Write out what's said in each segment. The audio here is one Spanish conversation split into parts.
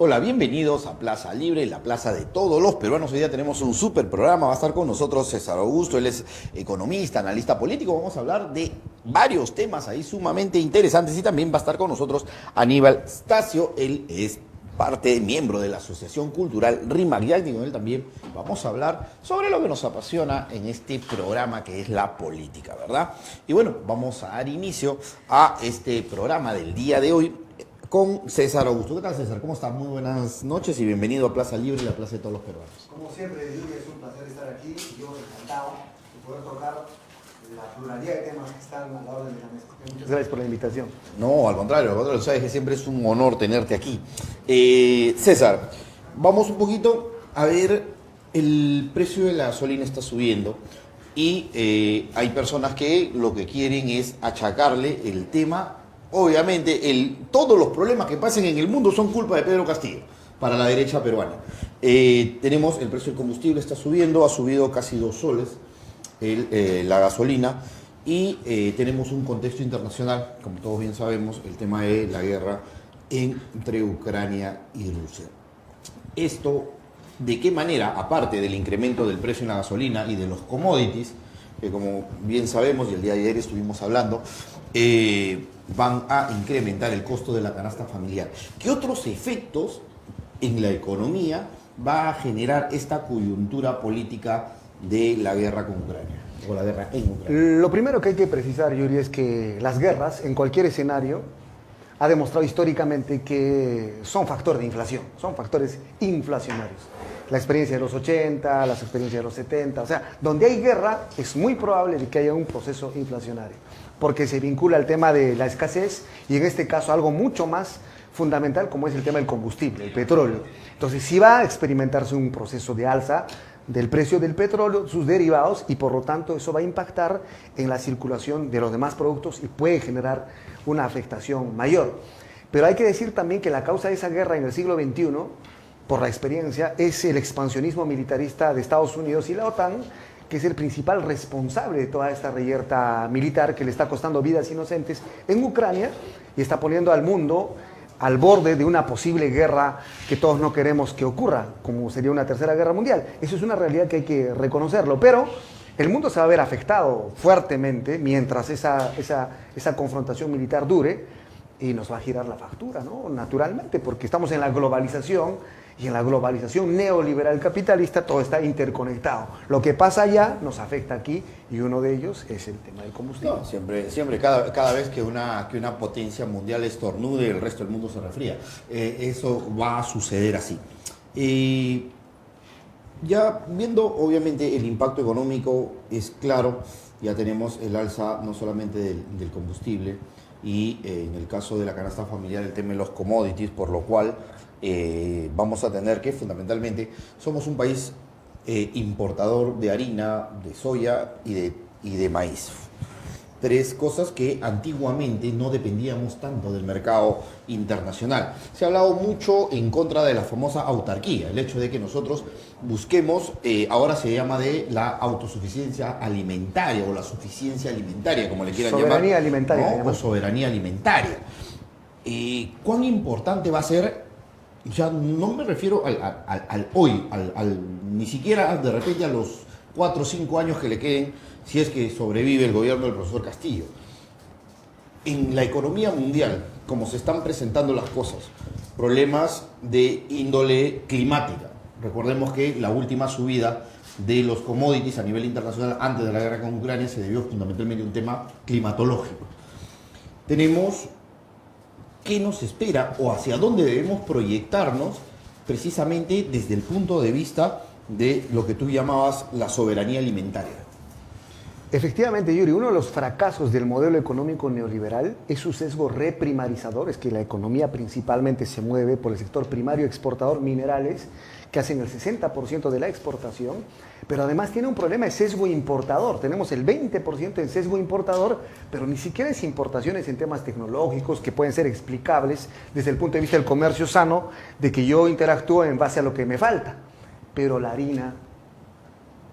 Hola, bienvenidos a Plaza Libre, la plaza de todos los peruanos. Hoy día tenemos un súper programa, va a estar con nosotros César Augusto, él es economista, analista político. Vamos a hablar de varios temas ahí sumamente interesantes y también va a estar con nosotros Aníbal Stacio, él es miembro de la Asociación Cultural RIMAC y con él también vamos a hablar sobre lo que nos apasiona en este programa que es la política, ¿verdad? Y bueno, vamos a dar inicio a este programa del día de hoy con César Augusto. ¿Qué tal, César? ¿Cómo estás? Muy buenas noches y bienvenido a Plaza Libre, la plaza de todos los peruanos. Como siempre, Yuri, es un placer estar aquí y yo encantado de poder tocar la pluralidad de temas que están a la orden de la mesa. Muchas gracias por la invitación. No, al contrario, sabes que siempre es un honor tenerte aquí. César, vamos un poquito a ver, el precio de la gasolina está subiendo y hay personas que lo que quieren es achacarle el tema. Obviamente, todos los problemas que pasen en el mundo son culpa de Pedro Castillo, para la derecha peruana. Tenemos el precio del combustible, está subiendo, ha subido casi 2 soles la gasolina y tenemos un contexto internacional, como todos bien sabemos, el tema de la guerra entre Ucrania y Rusia. Esto, ¿de qué manera, aparte del incremento del precio en la gasolina y de los commodities, que como bien sabemos y el día de ayer estuvimos hablando, van a incrementar el costo de la canasta familiar? ¿Qué otros efectos en la economía va a generar esta coyuntura política de la guerra con Ucrania, o la guerra en Ucrania? Lo primero que hay que precisar, Yuri, es que las guerras, en cualquier escenario, ha demostrado históricamente que son factor de inflación, son factores inflacionarios. La experiencia de los 80, las experiencias de los 70, o sea, donde hay guerra es muy probable de que haya un proceso inflacionario, porque se vincula al tema de la escasez y en este caso algo mucho más fundamental como es el tema del combustible, el petróleo. Entonces sí va a experimentarse un proceso de alza del precio del petróleo, sus derivados, y por lo tanto eso va a impactar en la circulación de los demás productos y puede generar una afectación mayor. Pero hay que decir también que la causa de esa guerra en el siglo XXI, por la experiencia, es el expansionismo militarista de Estados Unidos y la OTAN, que es el principal responsable de toda esta reyerta militar que le está costando vidas inocentes en Ucrania y está poniendo al mundo al borde de una posible guerra que todos no queremos que ocurra, como sería una tercera guerra mundial. Eso es una realidad que hay que reconocerlo, pero el mundo se va a ver afectado fuertemente mientras esa confrontación militar dure y nos va a girar la factura, ¿no? Naturalmente, porque estamos en la globalización y en la globalización neoliberal capitalista todo está interconectado. Lo que pasa allá nos afecta aquí y uno de ellos es el tema del combustible. No, siempre cada vez que una potencia mundial estornude, el resto del mundo se resfría. Eso va a suceder así. Ya viendo obviamente el impacto económico es claro, ya tenemos el alza no solamente del combustible y en el caso de la canasta familiar el tema de los commodities, por lo cual vamos a tener que fundamentalmente somos un país importador de harina, de soya y de maíz. 3 cosas que antiguamente no dependíamos tanto del mercado internacional. Se ha hablado mucho en contra de la famosa autarquía, el hecho de que nosotros busquemos, ahora se llama de la autosuficiencia alimentaria o la suficiencia alimentaria, como le quieran llamar. Soberanía alimentaria. ¿No? O soberanía alimentaria. ¿Cuán importante va a ser? Ya no me refiero al hoy, ni siquiera de repente a los 4 o 5 años que le queden, si es que sobrevive el gobierno del profesor Castillo. En la economía mundial, como se están presentando las cosas, problemas de índole climática. Recordemos que la última subida de los commodities a nivel internacional antes de la guerra con Ucrania se debió fundamentalmente a un tema climatológico. Tenemos qué nos espera o hacia dónde debemos proyectarnos precisamente desde el punto de vista de lo que tú llamabas la soberanía alimentaria. Efectivamente, Yuri, uno de los fracasos del modelo económico neoliberal es su sesgo reprimarizador, es que la economía principalmente se mueve por el sector primario exportador, minerales, que hacen el 60% de la exportación, pero además tiene un problema de sesgo importador. Tenemos el 20% en sesgo importador, pero ni siquiera es importaciones en temas tecnológicos que pueden ser explicables desde el punto de vista del comercio sano, de que yo interactúo en base a lo que me falta. Pero la harina,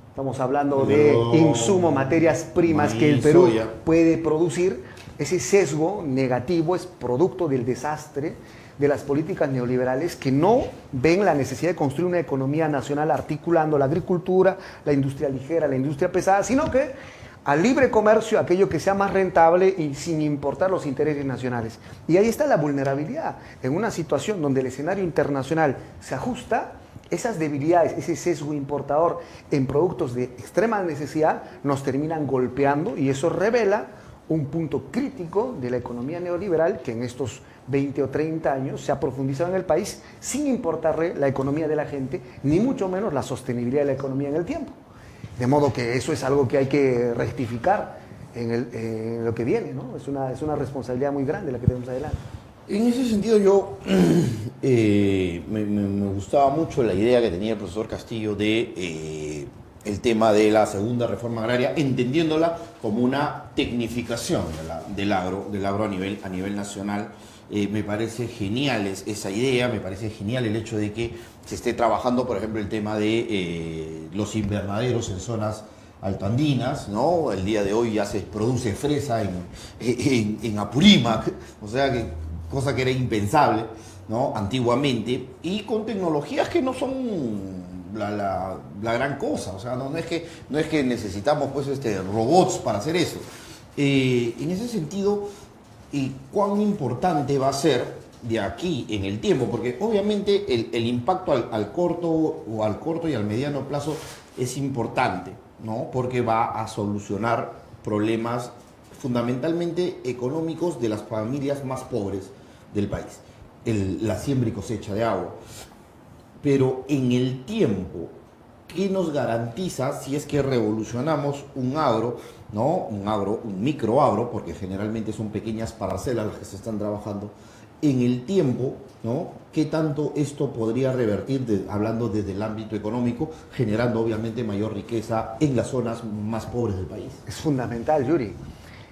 estamos hablando de insumo, materias primas que el Perú puede producir, Ese sesgo negativo es producto del desastre de las políticas neoliberales que no ven la necesidad de construir una economía nacional articulando la agricultura, la industria ligera, la industria pesada, sino que al libre comercio, aquello que sea más rentable y sin importar los intereses nacionales. Y ahí está la vulnerabilidad. En una situación donde el escenario internacional se ajusta, esas debilidades, ese sesgo importador en productos de extrema necesidad nos terminan golpeando y eso revela un punto crítico de la economía neoliberal que en estos 20 o 30 años se ha profundizado en el país sin importarle la economía de la gente, ni mucho menos la sostenibilidad de la economía en el tiempo. De modo que eso es algo que hay que rectificar en lo que viene, ¿no? Es una responsabilidad muy grande la que tenemos adelante. En ese sentido yo me gustaba mucho la idea que tenía el profesor Castillo de el tema de la segunda reforma agraria, entendiéndola como una tecnificación del agro a nivel nacional. Me parece genial esa idea, me parece genial el hecho de que se esté trabajando, por ejemplo, el tema de los invernaderos en zonas altoandinas, ¿no? El día de hoy ya se produce fresa en Apurímac, o sea, cosa que era impensable, ¿no? Antiguamente, y con tecnologías que no son la gran cosa, o sea, no es que necesitamos pues robots para hacer eso. En ese sentido, ¿cuán importante va a ser de aquí en el tiempo? Porque obviamente el impacto al corto y al mediano plazo es importante, ¿no? Porque va a solucionar problemas fundamentalmente económicos de las familias más pobres del país, la siembra y cosecha de agua. Pero en el tiempo, ¿qué nos garantiza si es que revolucionamos un agro, ¿no? Un microagro, porque generalmente son pequeñas parcelas las que se están trabajando, en el tiempo, ¿no? ¿Qué tanto esto podría revertir, hablando desde el ámbito económico, generando obviamente mayor riqueza en las zonas más pobres del país? Es fundamental, Yuri.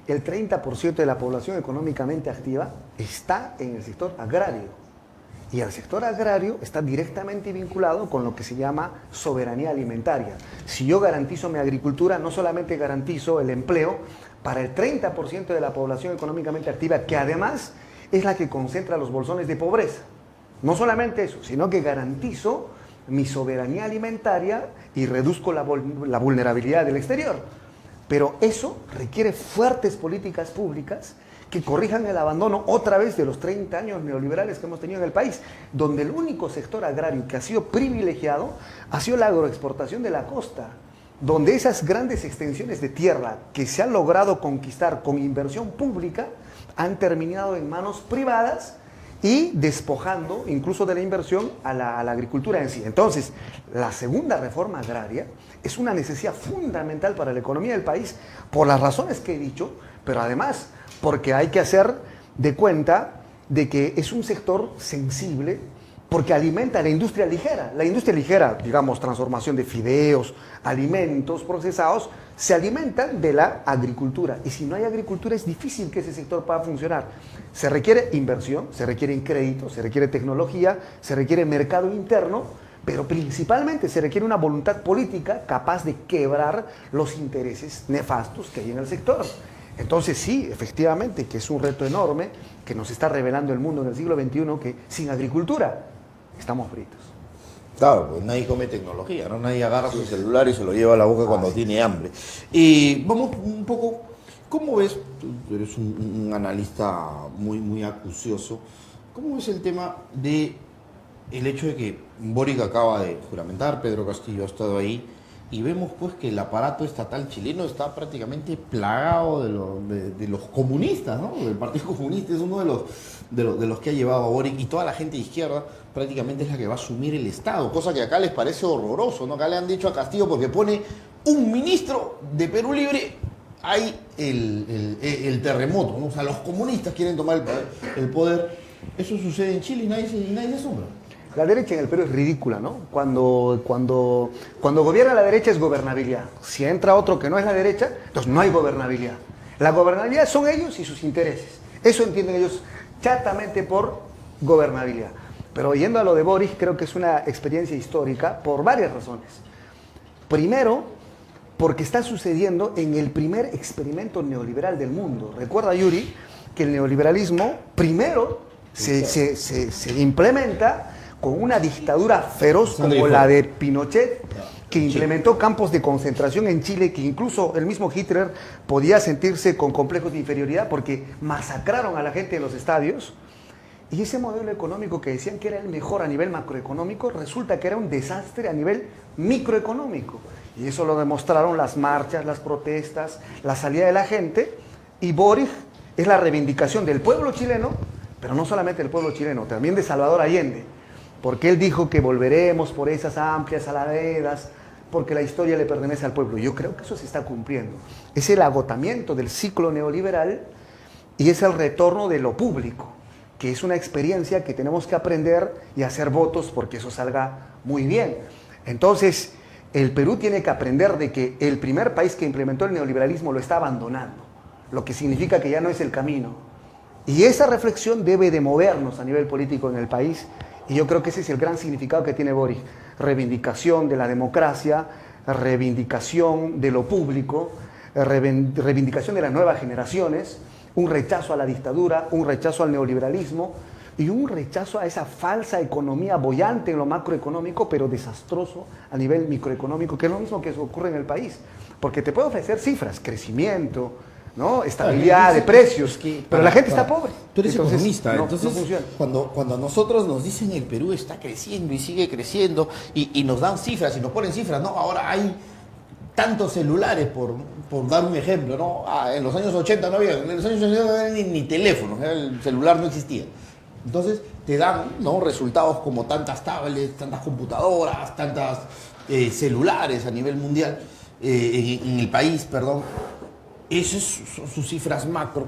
El 30% de la población económicamente activa está en el sector agrario. Y el sector agrario está directamente vinculado con lo que se llama soberanía alimentaria. Si yo garantizo mi agricultura, no solamente garantizo el empleo para el 30% de la población económicamente activa, que además es la que concentra los bolsones de pobreza. No solamente eso, sino que garantizo mi soberanía alimentaria y reduzco la vulnerabilidad del exterior. Pero eso requiere fuertes políticas públicas que corrijan el abandono otra vez de los 30 años neoliberales que hemos tenido en el país, donde el único sector agrario que ha sido privilegiado ha sido la agroexportación de la costa, donde esas grandes extensiones de tierra que se han logrado conquistar con inversión pública han terminado en manos privadas y despojando incluso de la inversión a la agricultura en sí. Entonces, la segunda reforma agraria es una necesidad fundamental para la economía del país por las razones que he dicho, pero además porque hay que hacer de cuenta de que es un sector sensible porque alimenta la industria ligera. La industria ligera, digamos, transformación de fideos, alimentos procesados, se alimentan de la agricultura. Y si no hay agricultura es difícil que ese sector pueda funcionar. Se requiere inversión, se requieren créditos, se requiere tecnología, se requiere mercado interno, pero principalmente se requiere una voluntad política capaz de quebrar los intereses nefastos que hay en el sector. Entonces sí, efectivamente, que es un reto enorme que nos está revelando el mundo en el siglo XXI, que sin agricultura estamos fritos. Claro, pues nadie come tecnología, ¿no? Nadie agarra su celular y se lo lleva a la boca cuando tiene hambre. Y vamos un poco, ¿cómo ves? Tú eres un analista muy acucioso. ¿Cómo ves el tema de el hecho de que Boric acaba de juramentar, Pedro Castillo ha estado ahí, y vemos pues que el aparato estatal chileno está prácticamente plagado de los comunistas, ¿no? El Partido Comunista es uno de los que ha llevado a Boric, y toda la gente de izquierda prácticamente es la que va a asumir el Estado, cosa que acá les parece horroroso, ¿no? Acá le han dicho a Castillo porque pone un ministro de Perú Libre, hay el terremoto, ¿no? O sea, los comunistas quieren tomar el poder. Eso sucede en Chile y nadie se asombra. La derecha en el Perú es ridícula, ¿no? Cuando gobierna la derecha es gobernabilidad. Si entra otro que no es la derecha, entonces no hay gobernabilidad. La gobernabilidad son ellos y sus intereses. Eso entienden ellos chatamente por gobernabilidad. Pero yendo a lo de Boris, creo que es una experiencia histórica por varias razones. Primero, porque está sucediendo en el primer experimento neoliberal del mundo. Recuerda, Yuri, que el neoliberalismo primero se implementa con una dictadura feroz como la de Pinochet, que implementó campos de concentración en Chile, que incluso el mismo Hitler podía sentirse con complejos de inferioridad porque masacraron a la gente en los estadios. Y ese modelo económico que decían que era el mejor a nivel macroeconómico, resulta que era un desastre a nivel microeconómico. Y eso lo demostraron las marchas, las protestas, la salida de la gente. Y Boric es la reivindicación del pueblo chileno, pero no solamente del pueblo chileno, también de Salvador Allende. Porque él dijo que volveremos por esas amplias alamedas, porque la historia le pertenece al pueblo. Yo creo que eso se está cumpliendo. Es el agotamiento del ciclo neoliberal y es el retorno de lo público, que es una experiencia que tenemos que aprender y hacer votos porque eso salga muy bien. Entonces, el Perú tiene que aprender de que el primer país que implementó el neoliberalismo lo está abandonando, lo que significa que ya no es el camino. Y esa reflexión debe de movernos a nivel político en el país, y yo creo que ese es el gran significado que tiene Boric: reivindicación de la democracia, reivindicación de lo público, reivindicación de las nuevas generaciones, un rechazo a la dictadura, un rechazo al neoliberalismo y un rechazo a esa falsa economía boyante en lo macroeconómico, pero desastroso a nivel microeconómico, que es lo mismo que ocurre en el país. Porque te puede ofrecer cifras, crecimiento, ¿no? Estabilidad de precios, pero la gente está pobre. Tú eres economista, no entonces funciona. cuando a nosotros nos dicen el Perú está creciendo y sigue creciendo y nos dan cifras y nos ponen cifras, ¿no? Ahora hay tantos celulares, por dar un ejemplo, ¿no? En los años 80 no había, en los años 80 no había ni teléfonos, el celular no existía. Entonces te dan, ¿no?, resultados como tantas tablets, tantas computadoras, tantas celulares a nivel mundial, en el país, perdón. Esas son sus cifras macro,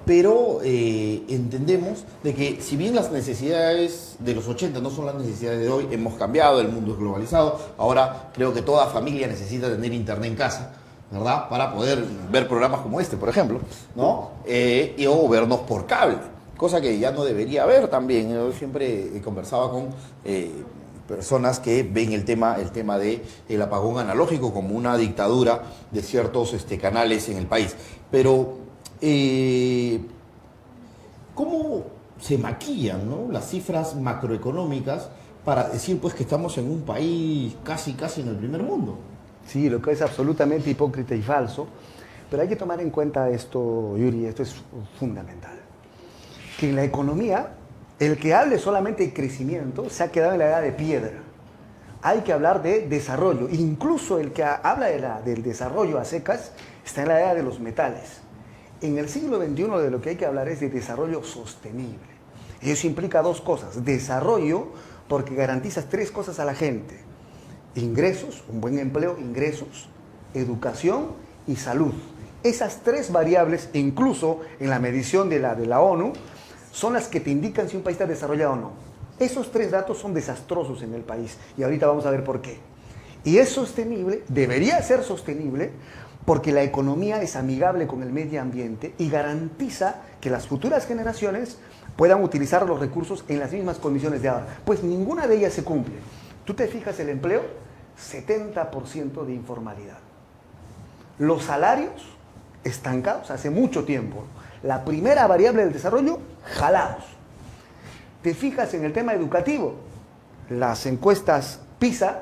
pero entendemos de que si bien las necesidades de los 80 no son las necesidades de hoy, hemos cambiado, el mundo es globalizado, ahora creo que toda familia necesita tener internet en casa, ¿verdad?, para poder ver programas como este, por ejemplo, ¿no? O vernos por cable, cosa que ya no debería haber también. Yo siempre conversaba con personas que ven el tema del apagón analógico como una dictadura de ciertos canales en el país. Pero, ¿cómo se maquillan, ¿no?, las cifras macroeconómicas para decir pues que estamos en un país casi en el primer mundo? Sí, lo que es absolutamente hipócrita y falso, pero hay que tomar en cuenta esto, Yuri, esto es fundamental. Que en la economía, el que hable solamente de crecimiento se ha quedado en la edad de piedra. Hay que hablar de desarrollo. Incluso el que habla del desarrollo a secas está en la edad de los metales. En el siglo XXI de lo que hay que hablar es de desarrollo sostenible. Y eso implica dos cosas. Desarrollo, porque garantizas tres cosas a la gente: ingresos, un buen empleo, ingresos, educación y salud. Esas tres variables, incluso en la medición de la ONU, son las que te indican si un país está desarrollado o no. Esos tres datos son desastrosos en el país y ahorita vamos a ver por qué. Y es sostenible, debería ser sostenible, porque la economía es amigable con el medio ambiente y garantiza que las futuras generaciones puedan utilizar los recursos en las mismas condiciones de ahora. Pues ninguna de ellas se cumple. Tú te fijas el empleo, 70% de informalidad. Los salarios estancados hace mucho tiempo. La primera variable del desarrollo, jalados. Te fijas en el tema educativo, las encuestas PISA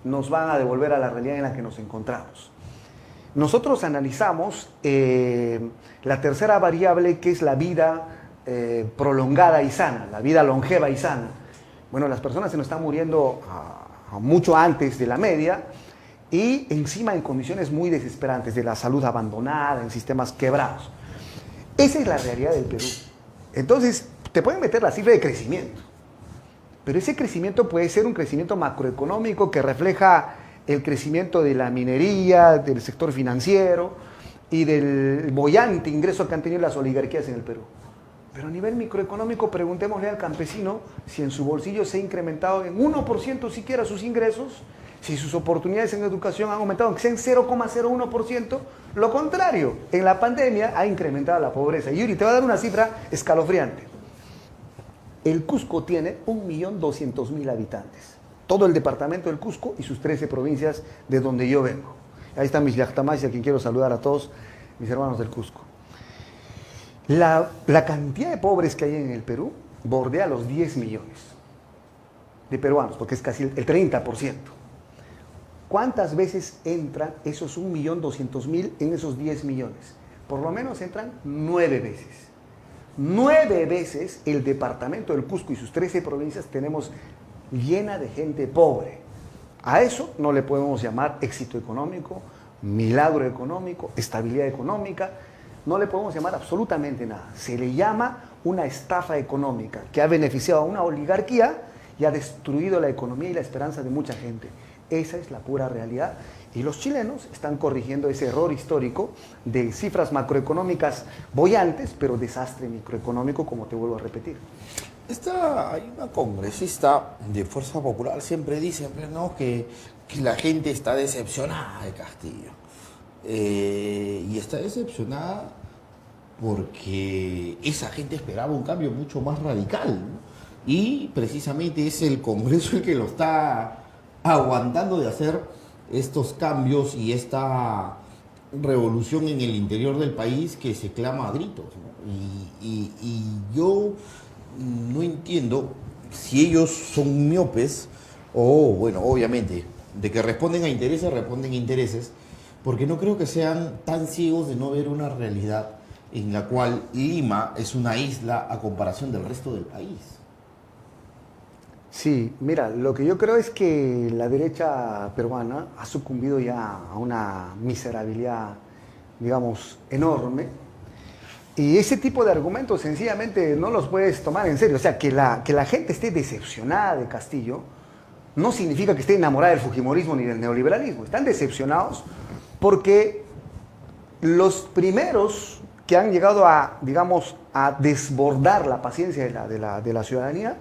nos van a devolver a la realidad en la que nos encontramos. Nosotros analizamos la tercera variable, que es la vida prolongada y sana, la vida longeva y sana. Bueno, las personas se nos están muriendo mucho antes de la media y encima en condiciones muy desesperantes, de la salud abandonada, en sistemas quebrados. Esa es la realidad del Perú. Entonces, te pueden meter la cifra de crecimiento, pero ese crecimiento puede ser un crecimiento macroeconómico que refleja el crecimiento de la minería, del sector financiero y del boyante ingreso que han tenido las oligarquías en el Perú. Pero a nivel microeconómico, preguntémosle al campesino si en su bolsillo se ha incrementado en 1% siquiera sus ingresos, si sus oportunidades en educación han aumentado, aunque sea en 0,01%, lo contrario, en la pandemia ha incrementado la pobreza. Yuri, te voy a dar una cifra escalofriante. El Cusco tiene 1.200.000 habitantes, todo el departamento del Cusco y sus 13 provincias de donde yo vengo. Ahí están mis yachtamais, a quien quiero saludar a todos, mis hermanos del Cusco. La cantidad de pobres que hay en el Perú bordea los 10 millones de peruanos, porque es casi el 30%. ¿Cuántas veces entran esos 1.200.000 en esos 10 millones? Por lo menos entran 9 veces. 9 veces el departamento del Cusco y sus 13 provincias tenemos llena de gente pobre. A eso no le podemos llamar éxito económico, milagro económico, estabilidad económica. No le podemos llamar absolutamente nada. Se le llama una estafa económica que ha beneficiado a una oligarquía y ha destruido la economía y la esperanza de mucha gente. Esa es la pura realidad. Y los chilenos están corrigiendo ese error histórico de cifras macroeconómicas bollantes, pero desastre microeconómico, como te vuelvo a repetir. Hay una congresista de Fuerza Popular, siempre dice, ¿no?, que la gente está decepcionada de Castillo. Y está decepcionada porque esa gente esperaba un cambio mucho más radical, ¿no? Y precisamente es el Congreso el que lo está aguantando de hacer estos cambios y esta revolución en el interior del país que se clama a gritos, ¿no? Y yo no entiendo si ellos son miopes o, bueno, obviamente, de que responden a intereses, porque no creo que sean tan ciegos de no ver una realidad en la cual Lima es una isla a comparación del resto del país. Sí, mira, lo que yo creo es que la derecha peruana ha sucumbido ya a una miserabilidad, digamos, enorme. Y ese tipo de argumentos sencillamente no los puedes tomar en serio. O sea, que la gente esté decepcionada de Castillo no significa que esté enamorada del fujimorismo ni del neoliberalismo. Están decepcionados porque los primeros que han llegado a, digamos, a desbordar la paciencia de la ciudadanía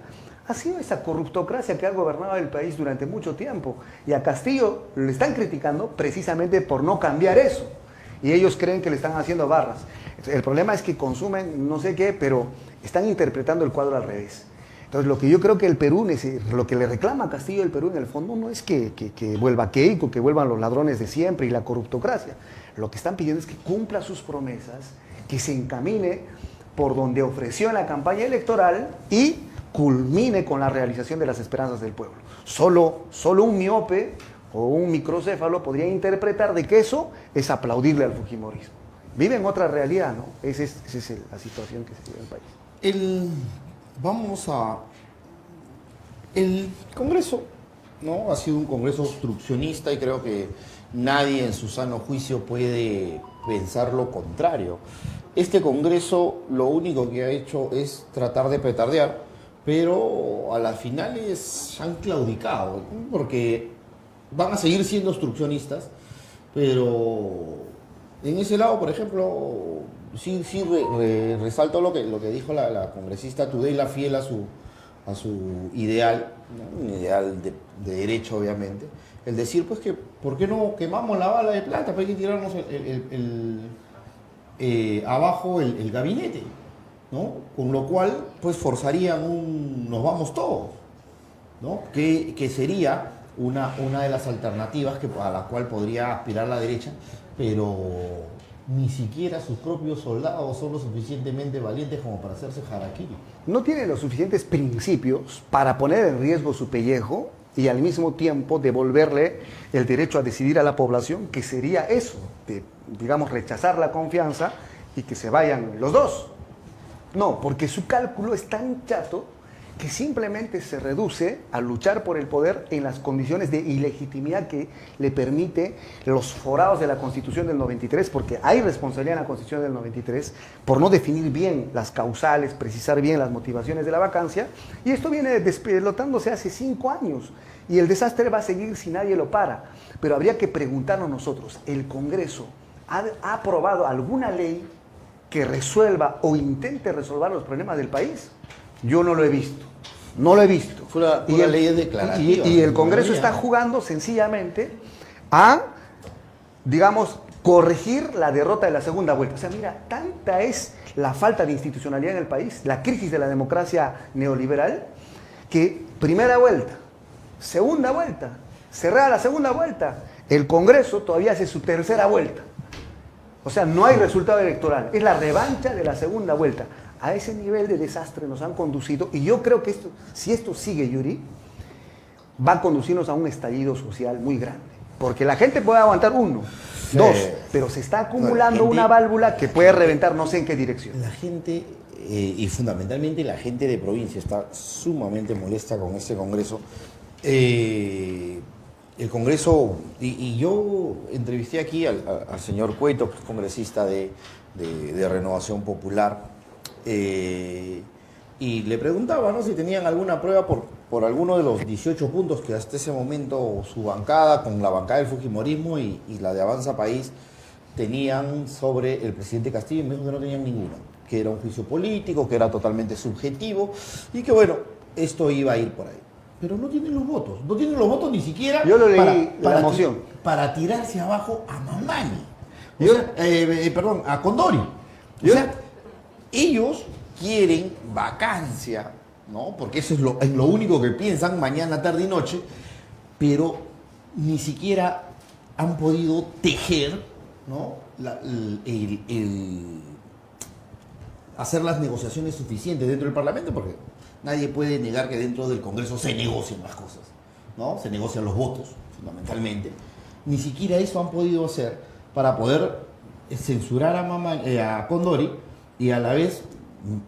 ha sido esa corruptocracia que ha gobernado el país durante mucho tiempo. Y a Castillo le están criticando precisamente por no cambiar eso. Y ellos creen que le están haciendo barras. El problema es que consumen no sé qué, pero están interpretando el cuadro al revés. Entonces, lo que yo creo que el Perú, lo que le reclama a Castillo el Perú en el fondo no es que vuelva Keiko, que vuelvan los ladrones de siempre y la corruptocracia. Lo que están pidiendo es que cumpla sus promesas, que se encamine por donde ofreció en la campaña electoral y culmine con la realización de las esperanzas del pueblo. Solo un miope o un microcéfalo podría interpretar de que eso es aplaudirle al fujimorismo. Vive en otra realidad, ¿no? Esa es la situación que se vive en el país. El Congreso, ¿no?, ha sido un Congreso obstruccionista y creo que nadie en su sano juicio puede pensar lo contrario. Este Congreso lo único que ha hecho es tratar de petardear, pero a las finales han claudicado, ¿no?, porque van a seguir siendo obstruccionistas, pero en ese lado, por ejemplo, sí resalto lo que dijo la congresista Tudela, fiel a su ideal, ¿no?, un ideal de derecho, obviamente, el decir, pues, que ¿por qué no quemamos la bala de plata? Pues hay que tirarnos abajo el gabinete, ¿no? Con lo cual, pues, forzarían nos vamos todos, ¿no? Que sería una de las alternativas a la cual podría aspirar la derecha, pero ni siquiera sus propios soldados son lo suficientemente valientes como para hacerse harakiri. No tiene los suficientes principios para poner en riesgo su pellejo y al mismo tiempo devolverle el derecho a decidir a la población, que sería eso, de, digamos, rechazar la confianza y que se vayan los dos. No, porque su cálculo es tan chato que simplemente se reduce a luchar por el poder en las condiciones de ilegitimidad que le permite los forados de la Constitución del 93, porque hay responsabilidad en la Constitución del 93 por no definir bien las causales, precisar bien las motivaciones de la vacancia, y esto viene despelotándose hace 5 años, y el desastre va a seguir si nadie lo para. Pero habría que preguntarnos nosotros, ¿el Congreso ha aprobado alguna ley que resuelva o intente resolver los problemas del país? Yo no lo he visto. No lo he visto. Pura ley declarativa. Y el Congreso está jugando sencillamente a, digamos, corregir la derrota de la segunda vuelta. O sea, mira, tanta es la falta de institucionalidad en el país, la crisis de la democracia neoliberal, que primera vuelta, segunda vuelta, cerrada la segunda vuelta, El Congreso todavía hace su tercera vuelta. O sea, no hay resultado electoral. Es la revancha de la segunda vuelta. A ese nivel de desastre nos han conducido, y yo creo que esto, si esto sigue, Yuri, va a conducirnos a un estallido social muy grande. Porque la gente puede aguantar uno, dos, pero se está acumulando una válvula que puede reventar no sé en qué dirección. La gente, y fundamentalmente la gente de provincia, está sumamente molesta con este Congreso. El Congreso, y yo entrevisté aquí al señor Cueto, que es congresista de Renovación Popular, y le preguntaba, ¿no?, si tenían alguna prueba por alguno de los 18 puntos que hasta ese momento su bancada, con la bancada del Fujimorismo y la de Avanza País, tenían sobre el presidente Castillo, y me dijo que no tenían ninguno, que era un juicio político, que era totalmente subjetivo, y que bueno, esto iba a ir por ahí. Pero no tienen los votos ni siquiera. Yo lo leí, la moción. Para tirarse abajo a Mamani. A Condori. O sea, ellos quieren vacancia, ¿no? Porque eso es lo único que piensan mañana, tarde y noche, pero ni siquiera han podido tejer, ¿no?, hacer las negociaciones suficientes dentro del Parlamento, porque nadie puede negar que dentro del Congreso se negocian las cosas, ¿no? Se negocian los votos, fundamentalmente. Ni siquiera eso han podido hacer para poder censurar a Condori, y a la vez,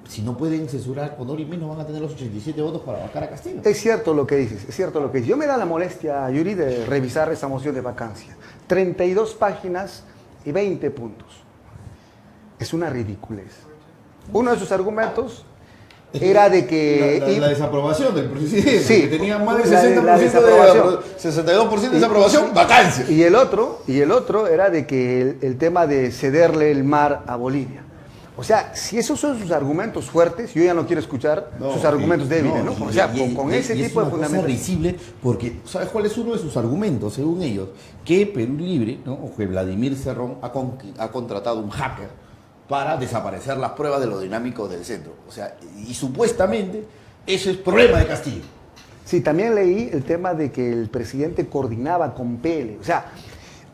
si no pueden censurar a Condori, menos van a tener los 87 votos para vacar a Castillo. Es cierto lo que dices, es cierto lo que dices. Yo me da la molestia, Yuri, de revisar esa moción de vacancia. 32 páginas y 20 puntos. Es una ridiculez. Uno de sus argumentos era de que... La desaprobación del presidente, sí, que tenía más del 62% de desaprobación, vacancia. Y el otro era de que el tema de cederle el mar a Bolivia. O sea, si esos son sus argumentos fuertes, yo ya no quiero escuar sus argumentos débiles, ¿no? O sea, con ese tipo de fundamentos. Es risible porque, ¿sabes cuál es uno de sus argumentos, según ellos? Que Perú Libre, ¿no?, o que Vladimir Cerrón ha contratado un hacker para desaparecer las pruebas de lo dinámico del centro. O sea, y supuestamente ese es problema de Castillo. Sí, también leí el tema de que el presidente coordinaba con PL. O sea,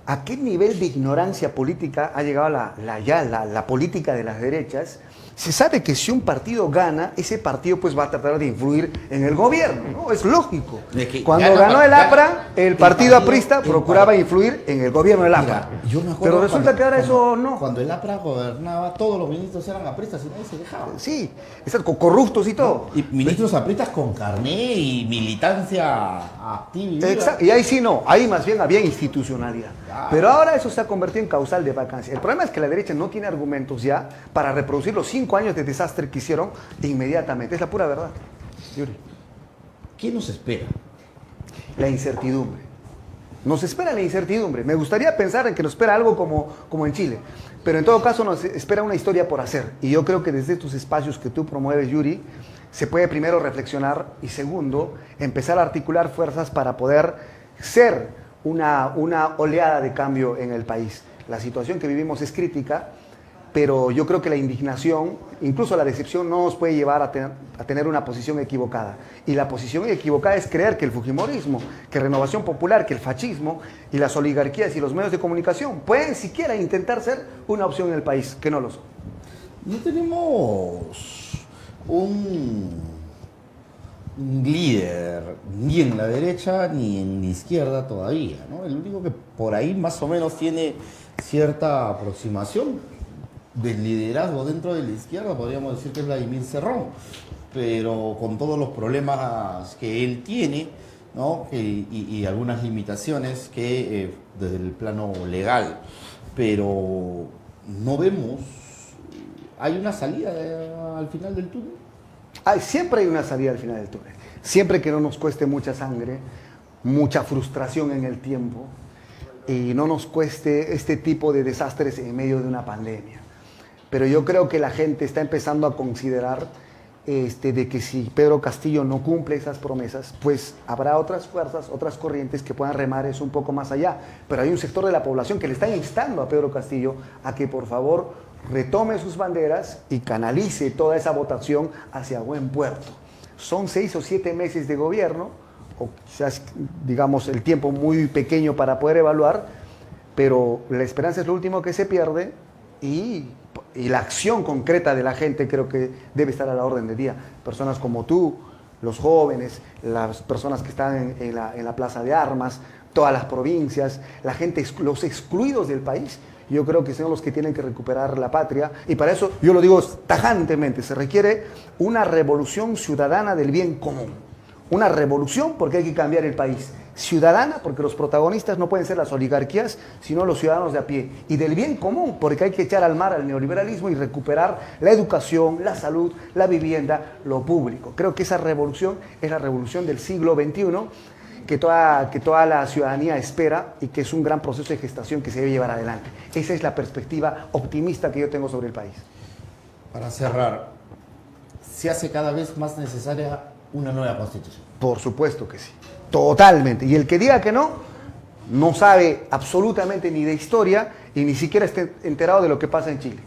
¿a qué nivel de ignorancia política ha llegado la política de las derechas? Se sabe que si un partido gana, ese partido pues va a tratar de influir en el gobierno, ¿no? Es lógico. Cuando ganó el APRA, el partido aprista procuraba influir en el gobierno del APRA. Mira, yo me acuerdo pero resulta que ahora eso no. Cuando el APRA gobernaba, todos los ministros eran apristas y nadie se dejaba. Sí, corruptos y todo. Y ministros apristas con carné y militancia activa. Exacto. Y ahí sí no, ahí más bien había institucionalidad. Claro. Pero ahora eso se ha convertido en causal de vacancia. El problema es que la derecha no tiene argumentos ya para reproducir los 5 años de desastre que hicieron inmediatamente. Es la pura verdad, Yuri. ¿Qué nos espera? La incertidumbre. Nos espera la incertidumbre. Me gustaría pensar en que nos espera algo como en Chile, pero en todo caso nos espera una historia por hacer. Y yo creo que desde estos espacios que tú promueves, Yuri, se puede primero reflexionar y segundo, empezar a articular fuerzas para poder ser una oleada de cambio en el país. La situación que vivimos es crítica, pero yo creo que la indignación, incluso la decepción, no nos puede llevar a tener una posición equivocada. Y la posición equivocada es creer que el fujimorismo, que Renovación Popular, que el fascismo y las oligarquías y los medios de comunicación pueden siquiera intentar ser una opción en el país, que no lo son. No tenemos un líder ni en la derecha ni en la izquierda todavía, ¿no? El único que por ahí más o menos tiene cierta aproximación del liderazgo dentro de la izquierda, podríamos decir que es Vladimir Cerrón, pero con todos los problemas que él tiene, ¿no?, y algunas limitaciones que desde el plano legal, pero no vemos, ¿hay una salida al final del túnel? Siempre hay una salida al final del túnel, siempre que no nos cueste mucha sangre, mucha frustración en el tiempo y no nos cueste este tipo de desastres en medio de una pandemia. Pero yo creo que la gente está empezando a considerar de que si Pedro Castillo no cumple esas promesas, pues habrá otras fuerzas, otras corrientes que puedan remar eso un poco más allá. Pero hay un sector de la población que le está instando a Pedro Castillo a que por favor retome sus banderas y canalice toda esa votación hacia buen puerto. Son 6 o 7 meses de gobierno, o quizás, digamos, el tiempo muy pequeño para poder evaluar, pero la esperanza es lo último que se pierde y la acción concreta de la gente creo que debe estar a la orden del día. Personas como tú, los jóvenes, las personas que están en la plaza de armas, todas las provincias, la gente, los excluidos del país, yo creo que son los que tienen que recuperar la patria, y para eso yo lo digo tajantemente, se requiere una revolución ciudadana del bien común. Una revolución porque hay que cambiar el país. Ciudadana porque los protagonistas no pueden ser las oligarquías, sino los ciudadanos de a pie. Y del bien común porque hay que echar al mar al neoliberalismo y recuperar la educación, la salud, la vivienda, lo público. Creo que esa revolución es la revolución del siglo XXI que toda la ciudadanía espera y que es un gran proceso de gestación que se debe llevar adelante. Esa es la perspectiva optimista que yo tengo sobre el país. Para cerrar, ¿se hace cada vez más necesaria una nueva constitución? Por supuesto que sí, totalmente. Y el que diga que no, no sabe absolutamente ni de historia y ni siquiera está enterado de lo que pasa en Chile.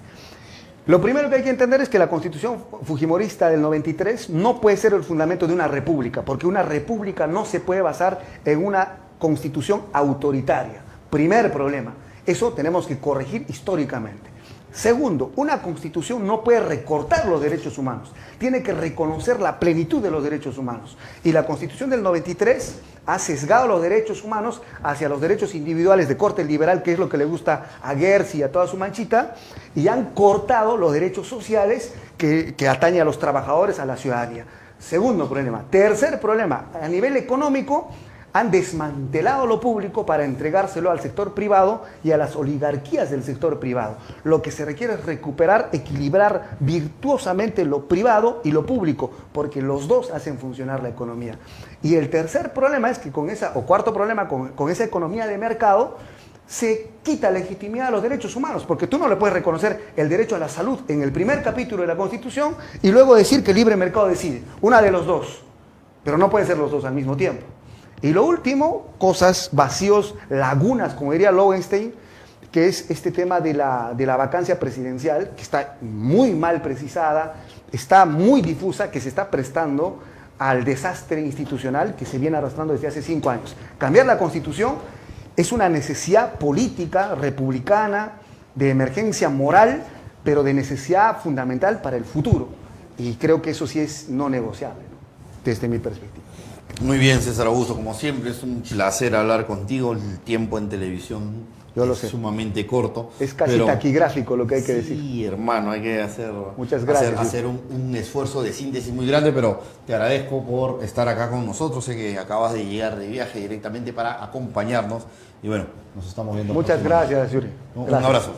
Lo primero que hay que entender es que la constitución fujimorista del 93 no puede ser el fundamento de una república, porque una república no se puede basar en una constitución autoritaria. Primer problema, eso tenemos que corregir históricamente. Segundo, una constitución no puede recortar los derechos humanos, tiene que reconocer la plenitud de los derechos humanos. Y la constitución del 93 ha sesgado los derechos humanos hacia los derechos individuales de corte liberal, que es lo que le gusta a Gertz y a toda su manchita, y han cortado los derechos sociales que atañen a los trabajadores, a la ciudadanía. Segundo problema. Tercer problema, a nivel económico, han desmantelado lo público para entregárselo al sector privado y a las oligarquías del sector privado. Lo que se requiere es recuperar, equilibrar virtuosamente lo privado y lo público, porque los dos hacen funcionar la economía. Y el tercer problema es que cuarto problema, con esa economía de mercado, se quita legitimidad a los derechos humanos, porque tú no le puedes reconocer el derecho a la salud en el primer capítulo de la Constitución y luego decir que el libre mercado decide. Una de los dos, pero no pueden ser los dos al mismo tiempo. Y lo último, cosas, vacíos, lagunas, como diría Lowenstein, que es este tema de la vacancia presidencial, que está muy mal precisada, está muy difusa, que se está prestando al desastre institucional que se viene arrastrando desde hace 5 años. Cambiar la Constitución es una necesidad política, republicana, de emergencia moral, pero de necesidad fundamental para el futuro. Y creo que eso sí es no negociable, ¿no? Desde mi perspectiva. Muy bien, César Augusto, como siempre es un placer hablar contigo. El tiempo en televisión Yo lo es sé. sumamente corto. Es casi taquigráfico lo que hay que decir. Sí, hermano, hay que hacer, Muchas gracias, hacer un esfuerzo de síntesis muy grande, pero te agradezco por estar acá con nosotros. Sé que acabas de llegar de viaje directamente para acompañarnos y bueno, nos estamos viendo. Muchas gracias, Yuri. Un Gracias. abrazo.